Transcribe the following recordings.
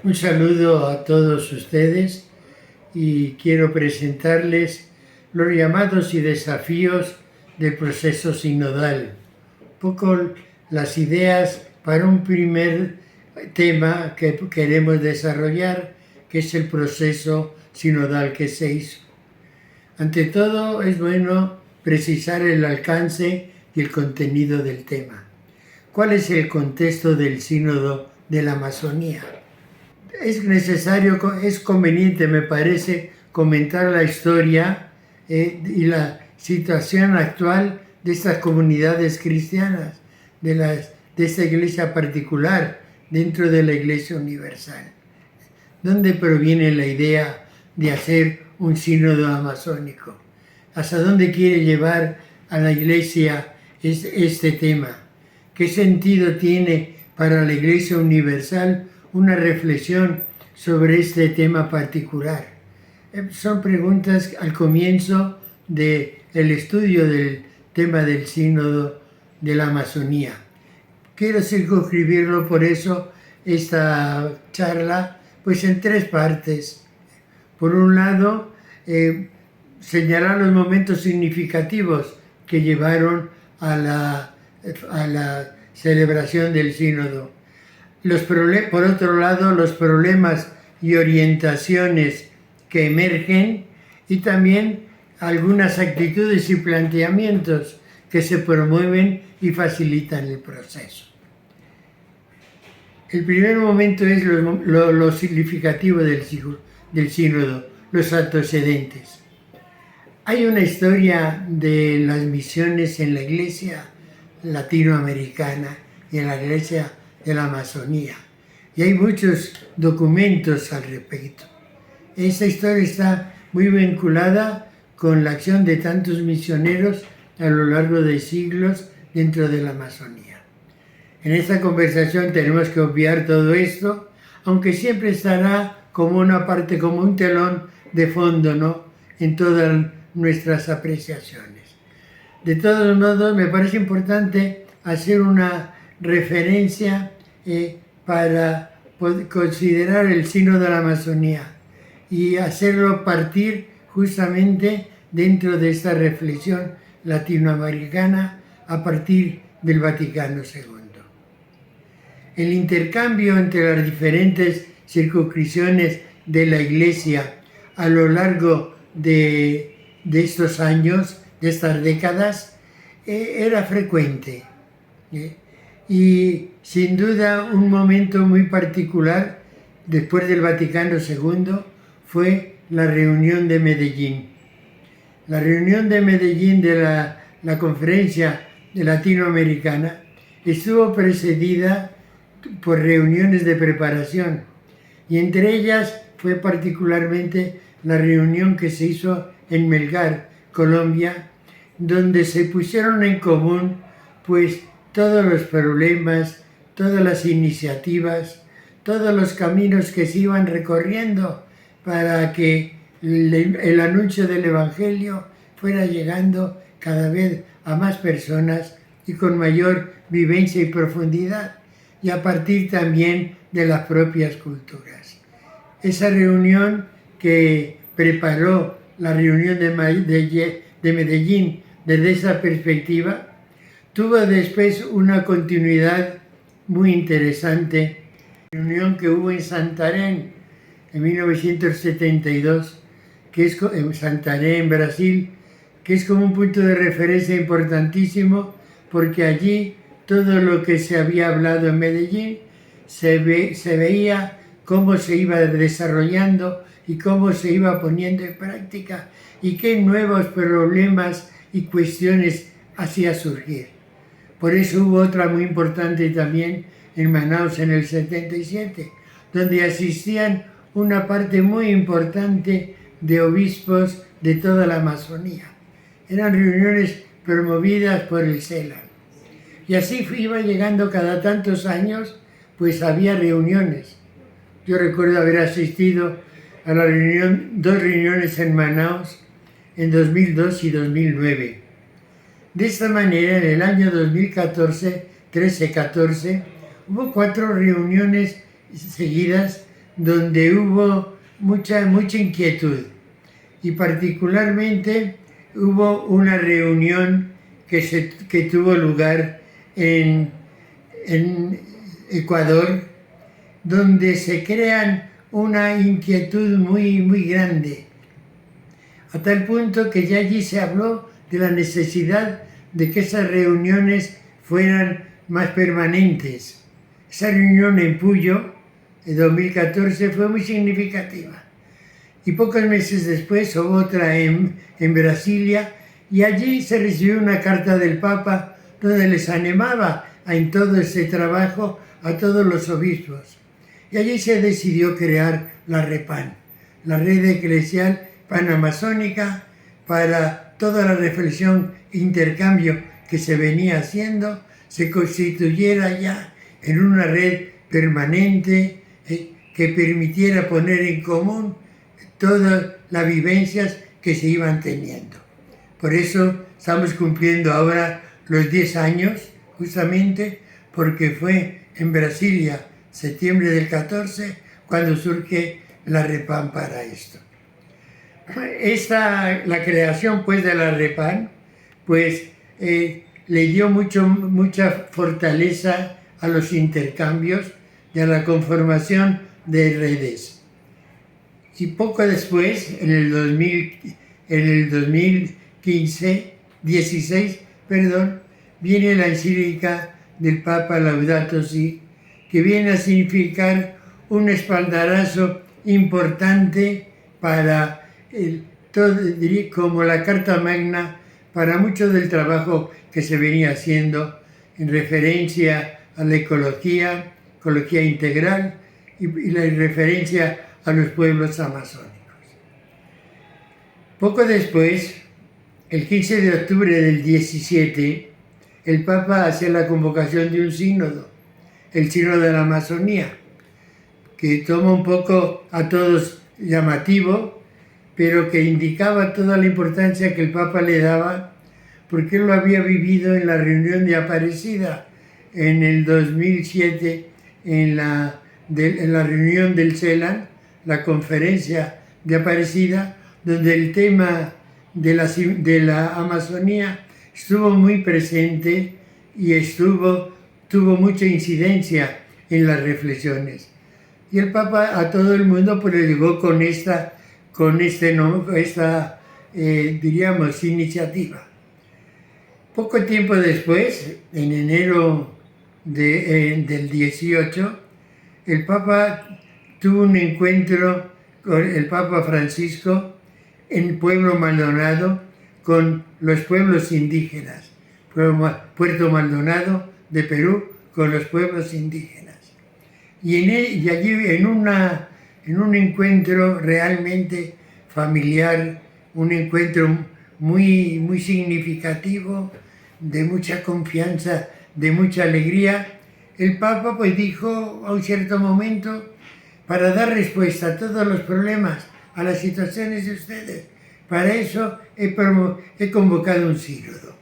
Un saludo a todos ustedes y quiero presentarles los llamados y desafíos del proceso sinodal. Un poco las ideas para un primer tema que queremos desarrollar, que es el proceso sinodal que se hizo. Ante todo, es bueno precisar el alcance y el contenido del tema. ¿Cuál es el contexto del sínodo de la Amazonía? Es conveniente, me parece, comentar la historia y la situación actual de estas comunidades cristianas, de esta iglesia particular dentro de la Iglesia Universal. ¿Dónde proviene la idea de hacer un sínodo amazónico? ¿Hasta dónde quiere llevar a la iglesia este tema? ¿Qué sentido tiene para la Iglesia Universal una reflexión sobre este tema particular? Son preguntas al comienzo del estudio del tema del sínodo de la Amazonía. Quiero circunscribirlo por eso esta charla pues en tres partes. Por un lado, señalar los momentos significativos que llevaron a la celebración del sínodo. Por otro lado, los problemas y orientaciones que emergen y también algunas actitudes y planteamientos que se promueven y facilitan el proceso. El primer momento es lo significativo del sínodo, los antecedentes. Hay una historia de las misiones en la iglesia latinoamericana y en la iglesia de la Amazonía, y hay muchos documentos al respecto. Esta historia está muy vinculada con la acción de tantos misioneros a lo largo de siglos dentro de la Amazonía. En esta conversación tenemos que obviar todo esto, aunque siempre estará como una parte, como un telón de fondo, ¿no?, en todas nuestras apreciaciones. De todos modos, me parece importante hacer una referencia para considerar el sínodo de la Amazonía y hacerlo partir justamente dentro de esta reflexión latinoamericana a partir del Vaticano II. El intercambio entre las diferentes circunscripciones de la Iglesia a lo largo de estos años, de estas décadas, era frecuente. Y sin duda un momento muy particular después del Vaticano II fue la reunión de Medellín. La reunión de Medellín de la conferencia latinoamericana estuvo precedida por reuniones de preparación, y entre ellas fue particularmente la reunión que se hizo en Melgar, Colombia, donde se pusieron en común pues todos los problemas, todas las iniciativas, todos los caminos que se iban recorriendo para que el anuncio del Evangelio fuera llegando cada vez a más personas y con mayor vivencia y profundidad, y a partir también de las propias culturas. Esa reunión que preparó la reunión de Medellín desde esa perspectiva tuvo después una continuidad muy interesante. La reunión que hubo en Santarém en 1972, que es en Santarém, Brasil, que es como un punto de referencia importantísimo, porque allí todo lo que se había hablado en Medellín se veía cómo se iba desarrollando y cómo se iba poniendo en práctica y qué nuevos problemas y cuestiones hacía surgir. Por eso hubo otra muy importante también en Manaus en el 77, donde asistían una parte muy importante de obispos de toda la Amazonía. Eran reuniones promovidas por el CELAC. Y así iba llegando cada tantos años, pues había reuniones. Yo recuerdo haber asistido a dos reuniones en Manaus en 2002 y 2009. De esta manera, en el año 2014, 13-14, hubo 4 reuniones seguidas donde hubo mucha inquietud, y particularmente hubo una reunión que tuvo lugar en Ecuador, donde se crean una inquietud muy grande, a tal punto que ya allí se habló de la necesidad de que esas reuniones fueran más permanentes. Esa reunión en Puyo, en 2014, fue muy significativa. Y pocos meses después hubo otra en Brasilia, y allí se recibió una carta del Papa donde les animaba en todo ese trabajo a todos los obispos. Y allí se decidió crear la REPAN, la Red Eclesial Panamazónica, para toda la reflexión e intercambio que se venía haciendo, se constituyera ya en una red permanente que permitiera poner en común todas las vivencias que se iban teniendo. Por eso estamos cumpliendo ahora los 10 años, justamente porque fue en Brasilia, septiembre del 14, cuando surge la REPAN para esto. La creación pues de la REPAN pues le dio mucha fortaleza a los intercambios y a la conformación de redes. Y poco después, en el 2016, viene la encíclica del Papa Laudato Si, que viene a significar un espaldarazo importante para como la Carta Magna, para mucho del trabajo que se venía haciendo en referencia a la ecología integral y la referencia a los pueblos amazónicos. Poco después, el 15 de octubre del 17, el Papa hace la convocación de un sínodo, el Sínodo de la Amazonía, que toma un poco a todos llamativo, pero que indicaba toda la importancia que el Papa le daba, porque él lo había vivido en la reunión de Aparecida en el 2007, en la reunión del CELAN, la conferencia de Aparecida, donde el tema de la Amazonía estuvo muy presente y tuvo mucha incidencia en las reflexiones. Y el Papa a todo el mundo pues le llegó con esta iniciativa. Poco tiempo después, en enero del 18, el Papa tuvo un encuentro con el Papa Francisco en Pueblo Maldonado con los pueblos indígenas. Puerto Maldonado de Perú con los pueblos indígenas. Y allí en un encuentro realmente familiar, un encuentro muy significativo, de mucha confianza, de mucha alegría, el Papa pues dijo a un cierto momento, para dar respuesta a todos los problemas, a las situaciones de ustedes, para eso he convocado un sínodo.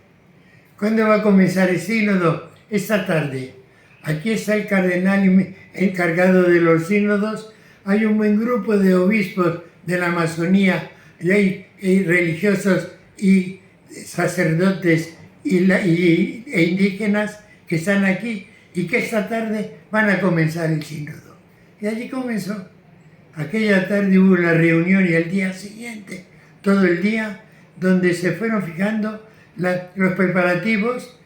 ¿Cuándo va a comenzar el sínodo? Esta tarde. Aquí está el cardenal encargado de los sínodos. Hay un buen grupo de obispos de la Amazonía, y religiosos y sacerdotes e indígenas que están aquí y que esta tarde van a comenzar el sínodo. Y allí comenzó. Aquella tarde hubo la reunión y el día siguiente, todo el día, donde se fueron fijando los preparativos,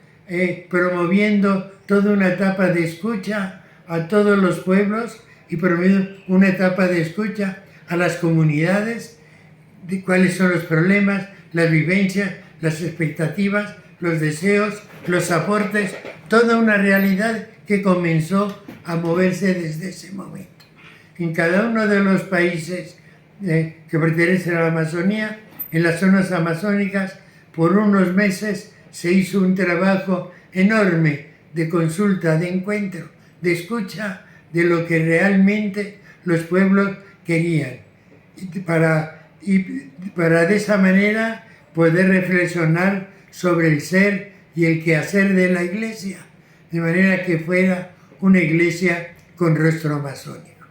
promoviendo toda una etapa de escucha a todos los pueblos y promoviendo una etapa de escucha a las comunidades, de cuáles son los problemas, las vivencias, las expectativas, los deseos, los aportes, toda una realidad que comenzó a moverse desde ese momento. En cada uno de los países que pertenecen a la Amazonía, en las zonas amazónicas, por unos meses se hizo un trabajo enorme de consulta, de encuentro, de escucha de lo que realmente los pueblos querían. Para de esa manera poder reflexionar sobre el ser y el quehacer de la Iglesia, de manera que fuera una Iglesia con rostro amazónico.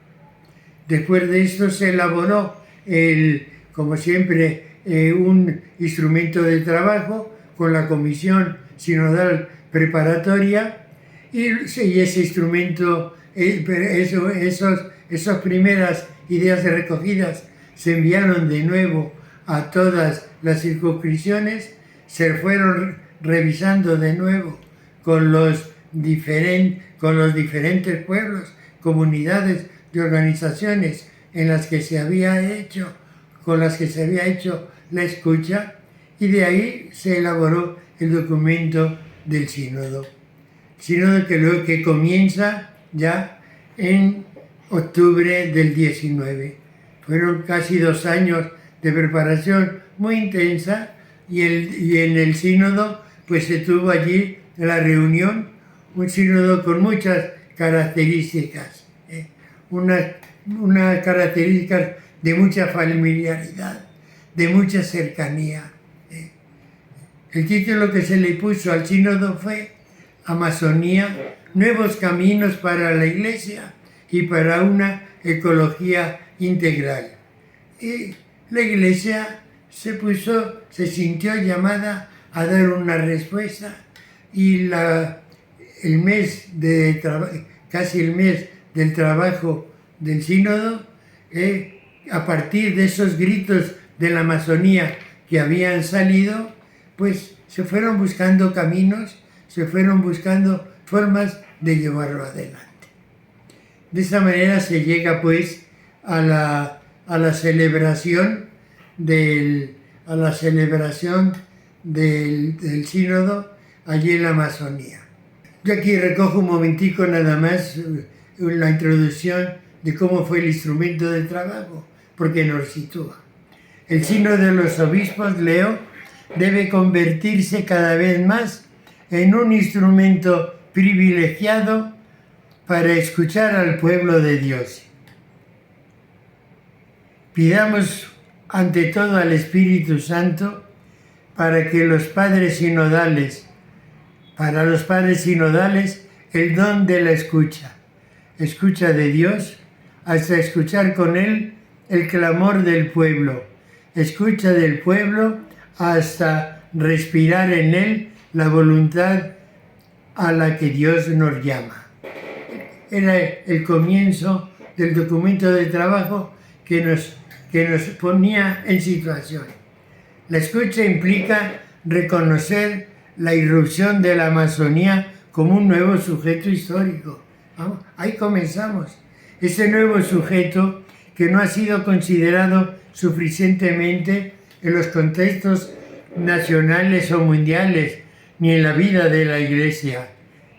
Después de esto se elaboró, como siempre, un instrumento de trabajo con la Comisión Sinodal Preparatoria y ese instrumento, esas primeras ideas recogidas se enviaron de nuevo a todas las circunscripciones, se fueron revisando de nuevo con los diferentes pueblos, comunidades y organizaciones en las que con las que se había hecho la escucha, y de ahí se elaboró el documento del sínodo. Sínodo que comienza ya en octubre del 19. Fueron casi 2 años de preparación muy intensa, y en el sínodo pues se tuvo allí la reunión, un sínodo con muchas características, unas características de mucha familiaridad, de mucha cercanía. El título que se le puso al sínodo fue Amazonía, nuevos caminos para la Iglesia y para una ecología integral. Y la Iglesia se sintió llamada a dar una respuesta, y casi el mes del trabajo del sínodo, a partir de esos gritos de la Amazonía que habían salido, pues se fueron buscando caminos, se fueron buscando formas de llevarlo adelante. De esa manera se llega pues a la celebración del sínodo allí en la Amazonía. Yo aquí recojo un momentico nada más la introducción de cómo fue el instrumento de trabajo, porque nos sitúa. El sínodo de los obispos, leo, debe convertirse cada vez más en un instrumento privilegiado para escuchar al pueblo de Dios. Pidamos ante todo al Espíritu Santo para los padres sinodales, el don de la escucha de Dios, hasta escuchar con Él el clamor del pueblo, escucha del pueblo hasta respirar en Él la voluntad a la que Dios nos llama. Era el comienzo del documento de trabajo que nos ponía en situación. La escucha implica reconocer la irrupción de la Amazonía como un nuevo sujeto histórico. Vamos, ahí comenzamos. Ese nuevo sujeto que no ha sido considerado suficientemente en los contextos nacionales o mundiales, ni en la vida de la Iglesia.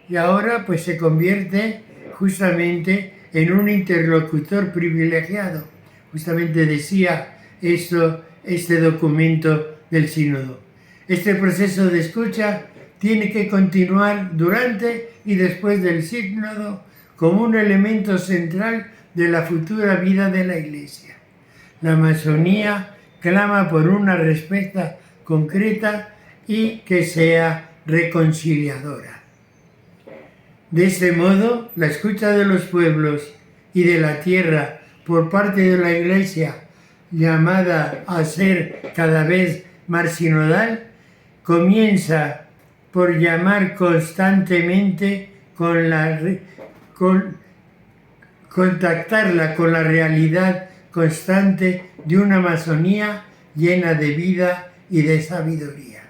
Y ahora pues se convierte justamente en un interlocutor privilegiado. Justamente decía esto, este documento del sínodo. Este proceso de escucha tiene que continuar durante y después del sínodo como un elemento central de la futura vida de la Iglesia. La Amazonía clama por una respuesta concreta y que sea reconciliadora. De este modo, la escucha de los pueblos y de la tierra por parte de la Iglesia, llamada a ser cada vez más sinodal, comienza por llamar constantemente contactarla con la realidad constante de una Amazonía llena de vida y de sabiduría.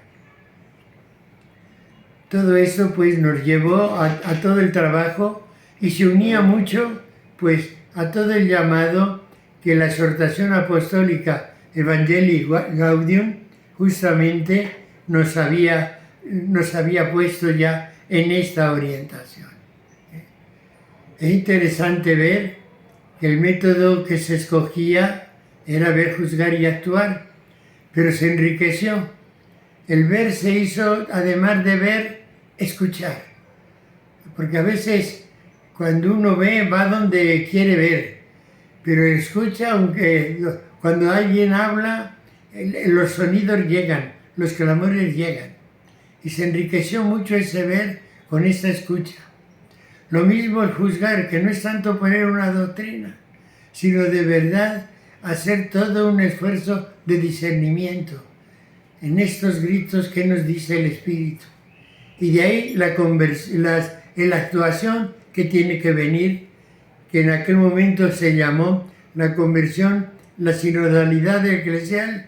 Todo eso pues nos llevó a todo el trabajo, y se unía mucho pues a todo el llamado que la exhortación apostólica Evangelii Gaudium justamente nos había puesto ya en esta orientación. Es interesante ver que el método que se escogía era ver, juzgar y actuar, pero se enriqueció. El ver se hizo, además de ver, escuchar. Porque a veces cuando uno ve va donde quiere ver, pero escucha, aunque cuando alguien habla, los sonidos llegan, los clamores llegan. Y se enriqueció mucho ese ver con esta escucha. Lo mismo el juzgar, que no es tanto poner una doctrina, sino de verdad hacer todo un esfuerzo de discernimiento en estos gritos que nos dice el Espíritu. Y de ahí la actuación que tiene que venir, que en aquel momento se llamó la conversión, la sinodalidad eclesial,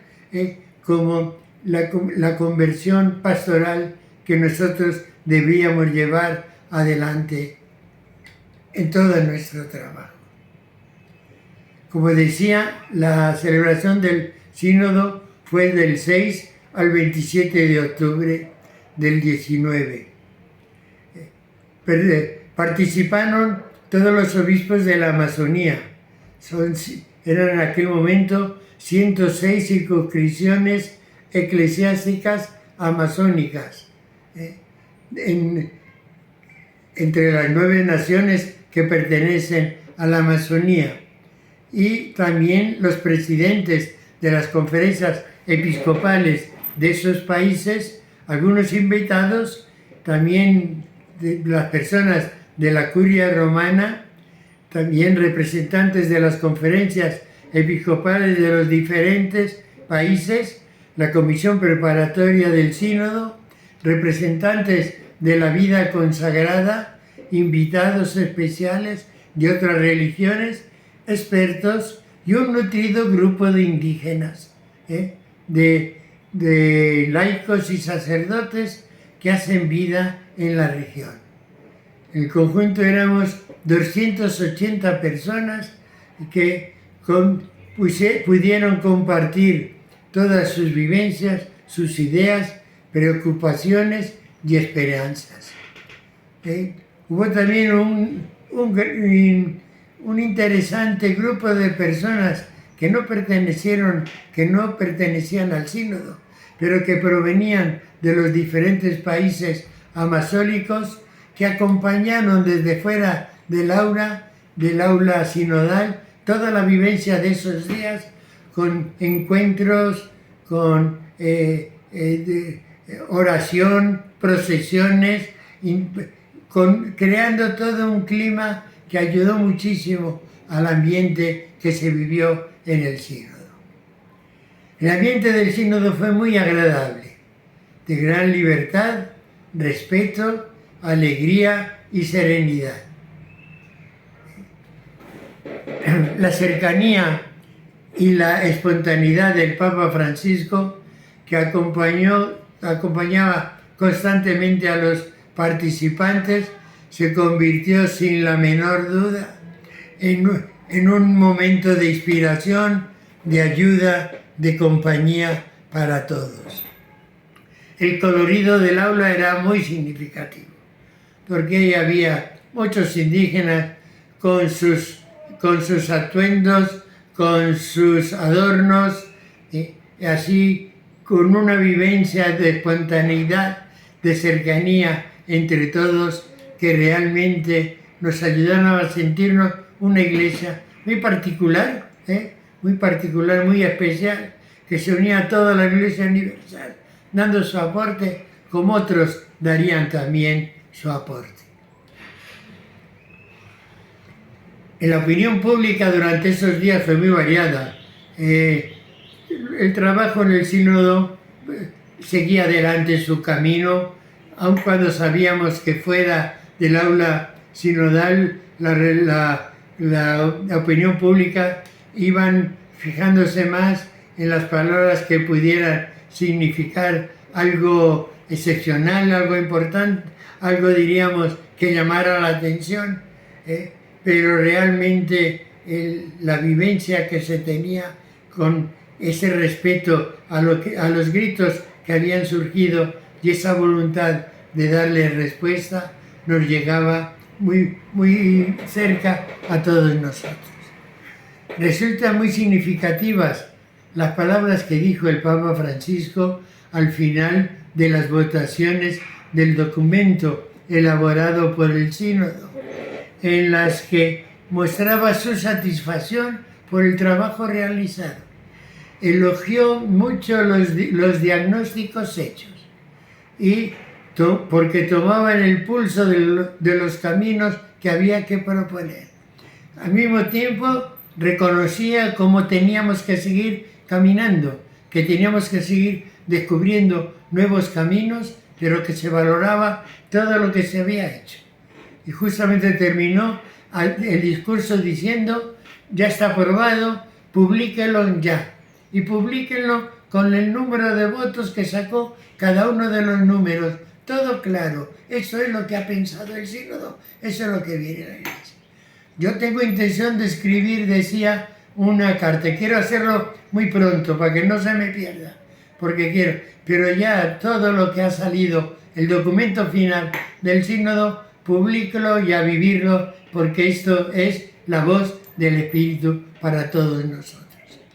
como la conversión pastoral que nosotros debíamos llevar adelante en todo nuestro trabajo. Como decía, la celebración del sínodo fue del 6 al 27 de octubre del 19. Participaron todos los obispos de la Amazonía. Eran en aquel momento 106 circunscripciones eclesiásticas amazónicas, entre las 9 naciones que pertenecen a la Amazonía, y también los presidentes de las conferencias episcopales de esos países, algunos invitados, también de las personas de la curia romana, también representantes de las conferencias episcopales de los diferentes países, la comisión preparatoria del sínodo, representantes de la vida consagrada, invitados especiales de otras religiones, expertos y un nutrido grupo de indígenas, de laicos y sacerdotes que hacen vida en la región. En el conjunto éramos 280 personas que pudieron compartir todas sus vivencias, sus ideas, preocupaciones y esperanzas. Hubo también un interesante grupo de personas que no pertenecían al sínodo, pero que provenían de los diferentes países amazónicos, que acompañaron desde fuera del aula sinodal, toda la vivencia de esos días, con encuentros, con oración, procesiones, creando todo un clima que ayudó muchísimo al ambiente que se vivió en el sínodo. El ambiente del sínodo fue muy agradable, de gran libertad, respeto, alegría y serenidad. La cercanía y la espontaneidad del Papa Francisco, que acompañaba constantemente a los participantes, se convirtió sin la menor duda en un momento de inspiración, de ayuda, de compañía para todos. El colorido del aula era muy significativo, porque ahí había muchos indígenas con sus atuendos, con sus adornos, y así con una vivencia de espontaneidad, de cercanía entre todos, que realmente nos ayudaron a sentirnos una iglesia muy particular, muy especial, que se unía a toda la Iglesia Universal, dando su aporte, como otros darían también su aporte. En la opinión pública durante esos días fue muy variada. El trabajo en el sínodo seguía adelante su camino, aun cuando sabíamos que fuera del aula sinodal la opinión pública iban fijándose más en las palabras que pudieran significar algo excepcional, algo importante, algo diríamos que llamara la atención, pero realmente la vivencia que se tenía con ese respeto a los gritos que habían surgido y esa voluntad de darle respuesta nos llegaba muy, muy cerca a todos nosotros. Resultan muy significativas las palabras que dijo el Papa Francisco al final de las votaciones del documento elaborado por el sínodo, en las que mostraba su satisfacción por el trabajo realizado. Elogió mucho los diagnósticos hechos y porque tomaban el pulso de los caminos que había que proponer. Al mismo tiempo, reconocía cómo teníamos que seguir caminando, que teníamos que seguir descubriendo nuevos caminos, pero que se valoraba todo lo que se había hecho. Y justamente terminó el discurso diciendo, ya está aprobado, publíquelo ya. Y publíquenlo con el número de votos que sacó cada uno de los números. Todo claro. Eso es lo que ha pensado el sínodo. Eso es lo que viene a la Iglesia. Yo tengo intención de escribir, decía, una carta. Quiero hacerlo muy pronto para que no se me pierda. Porque quiero. Pero ya todo lo que ha salido, el documento final del sínodo, publíquelo y a vivirlo, porque esto es la voz del Espíritu para todos nosotros.